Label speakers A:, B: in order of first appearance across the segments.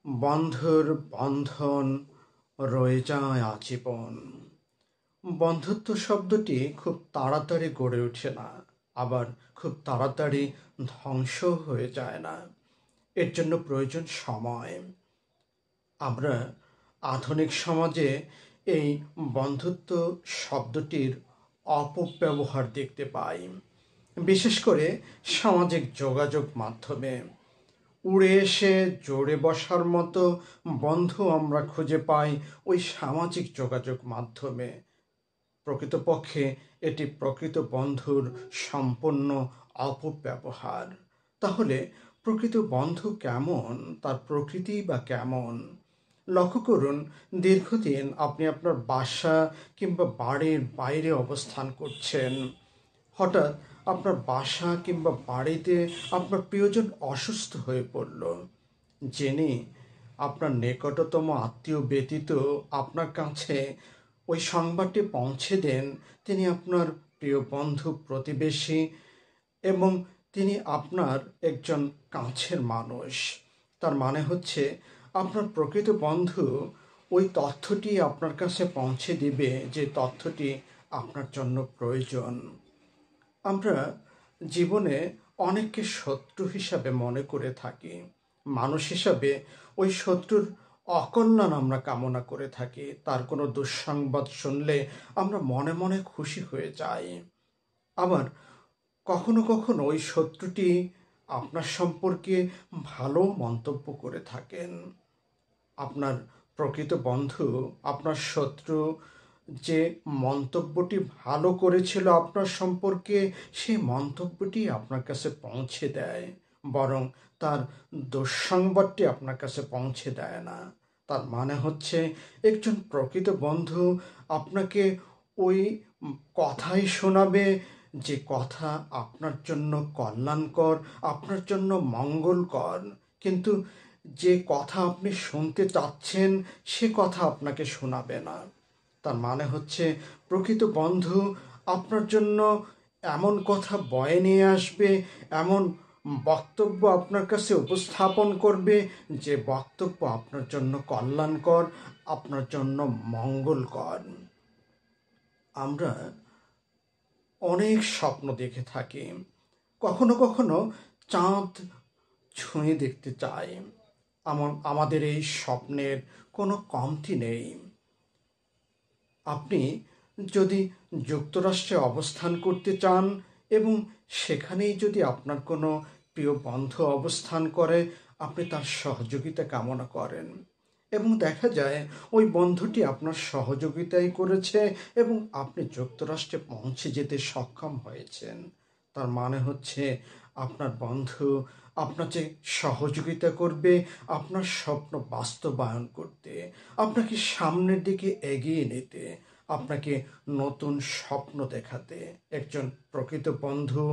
A: বন্ধুর বন্ধন রয়ে যায় আজীবন। বন্ধুত্ব শব্দটি খুব তাড়াতাড়ি গড়ে ওঠে না, আবার খুব তাড়াতাড়ি ধ্বংস হয়ে যায় না। এর জন্য প্রয়োজন সময়। আমরা আধুনিক সমাজে এই বন্ধুত্ব শব্দটির অপব্যবহার দেখতে পাই, বিশেষ করে সামাজিক যোগাযোগ মাধ্যমে। উড়ে এসে জোরে বসার মতো বন্ধু আমরা খুঁজে পাই ওই সামাজিক যোগাযোগ মাধ্যমে। প্রকৃতপক্ষে এটি প্রকৃত বন্ধুর সম্পূর্ণ অপব্যবহার। তাহলে প্রকৃত বন্ধু কেমন, তার প্রকৃতি বা কেমন? লক্ষ্য করুন, দীর্ঘদিন আপনি আপনার বাসা কিংবা বাড়ির বাইরে অবস্থান করছেন। হঠাৎ আপনার বাসা কিংবা বাড়িতে আপনার প্রিয়জন অসুস্থ হয়ে পড়ল। যিনি আপনার নিকটতম আত্মীয় ব্যতীত আপনার কাছে ওই সংবাদটি পৌঁছে দেন, তিনি আপনার প্রিয় বন্ধু, প্রতিবেশী, এবং তিনি আপনার একজন কাছের মানুষ। তার মানে হচ্ছে আপনার প্রকৃত বন্ধু ওই তথ্যটি আপনার কাছে পৌঁছে দিবে যে তথ্যটি আপনার জন্য প্রয়োজন। আমরা জীবনে অনেককে শত্রু হিসাবে মনে করে থাকি। মানুষ হিসাবে ওই শত্রুর অকল্যাণ আমরা কামনা করে থাকি। তার কোনো দুঃসংবাদ শুনলে আমরা মনে মনে খুশি হয়ে যাই। আবার কখনো কখনো ওই শত্রুটি আপনার সম্পর্কে ভালো মন্তব্য করে থাকেন। আপনার প্রকৃত বন্ধু আপনার শত্রু যে মন্তব্যটি ভালো করেছিল আপনার সম্পর্কে, সেই মন্তব্যটি আপনার কাছে পৌঁছে দেয়, বরং তার দুঃসংবাদটি আপনার কাছে পৌঁছে দেয় না। তার মানে হচ্ছে একজন প্রকৃত বন্ধু আপনাকে ওই কথাই শোনাবে যে কথা আপনার জন্য কল্যাণকর, আপনার জন্য মঙ্গলকর। কিন্তু যে কথা আপনি শুনতে চাচ্ছেন সে কথা আপনাকে শোনাবে না। তার মানে হচ্ছে প্রকৃত বন্ধু আপনার জন্য এমন কথা বয়ে নিয়ে আসবে, এমন বক্তব্য আপনার কাছে উপস্থাপন করবে যে বক্তব্য আপনার জন্য কল্যাণকর, আপনার জন্য মঙ্গলকর। আমরা অনেক স্বপ্ন দেখে থাকি, কখনো কখনো চাঁদ ছুঁয়ে দেখতে চাই। আমাদের এই স্বপ্নের কোনো কমতি নেই। আপনি যদি যুক্তরাষ্ট্রে অবস্থান করতে চান এবং সেখানেই যদি আপনার কোনো প্রিয় বন্ধু অবস্থান করে, আপনি তার সহযোগিতা কামনা করেন এবং দেখা যায় ওই বন্ধুটি আপনার সহযোগিতাই করেছে এবং আপনি যুক্তরাষ্ট্রে পৌঁছে যেতে সক্ষম হয়েছেন। তার মানে হচ্ছে আপনার বন্ধু আপনাকে সহযোগিতা করবে আপনার স্বপ্ন বাস্তবায়ন করতে, আপনাকে সামনের দিকে এগিয়ে নিতে, আপনাকে নতুন স্বপ্ন দেখাতে। একজন প্রকৃত বন্ধু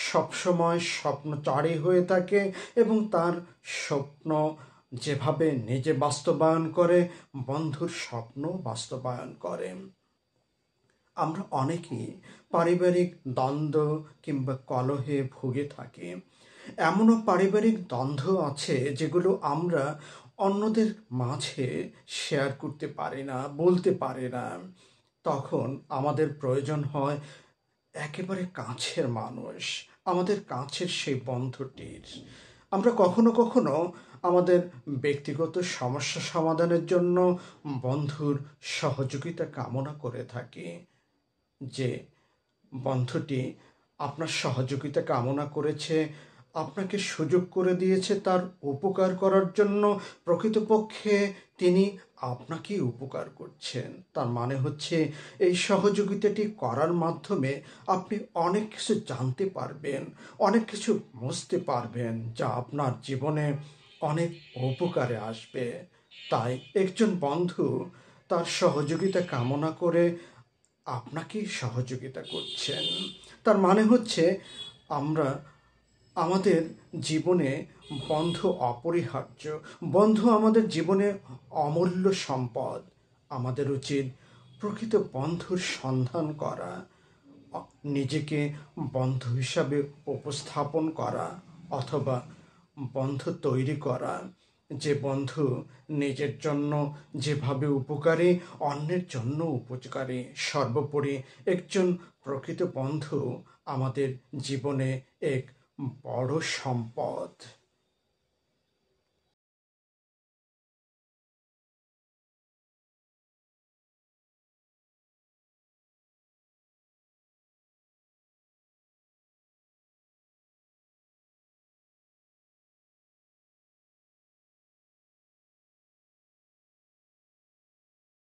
A: সবসময় স্বপ্নচারী হয়ে থাকে এবং তার স্বপ্ন যেভাবে নিজে বাস্তবায়ন করে, বন্ধুর স্বপ্ন বাস্তবায়ন করে। আমরা অনেকেই পারিবারিক দ্বন্দ্ব কিংবা কলহে ভুগে থাকি। এমনও পারিবারিক দ্বন্দ্ব আছে যেগুলো আমরা অন্যদের মাঝে শেয়ার করতে পারি না, বলতে পারি না। তখন আমাদের প্রয়োজন হয় একেবারে কাছের মানুষ, আমাদের কাছের সেই বন্ধুটির। আমরা কখনো কখনো আমাদের ব্যক্তিগত সমস্যা সমাধানের জন্য বন্ধুর সহযোগিতা কামনা করে থাকি। যে বন্ধুটি আপনার সহযোগিতা কামনা করেছে, আপনাকে সুযোগ করে দিয়েছে তার উপকার করার জন্য, প্রকৃতপক্ষে তিনি আপনাকেই উপকার করছেন। তার মানে হচ্ছে এই সহযোগিতাটি করার মাধ্যমে আপনি অনেক কিছু জানতে পারবেন, অনেক কিছু বুঝতে পারবেন, যা আপনার জীবনে অনেক উপকারে আসবে। তাই একজন বন্ধু তার সহযোগিতা কামনা করে আপনাকেই সহযোগিতা করছেন। তার মানে হচ্ছে আমরা আমাদের জীবনে বন্ধু অপরিহার্য। বন্ধু আমাদের জীবনে অমূল্য সম্পদ। আমাদের উচিত প্রকৃত বন্ধুর সন্ধান করা, নিজেকে বন্ধু হিসাবে উপস্থাপন করা অথবা বন্ধু তৈরি করা, যে বন্ধু নিজের জন্য যেভাবে উপকারী, অন্যের জন্য উপকারী, সর্বোপরি একজন প্রকৃত বন্ধু আমাদের জীবনে এক বড় সম্পদ।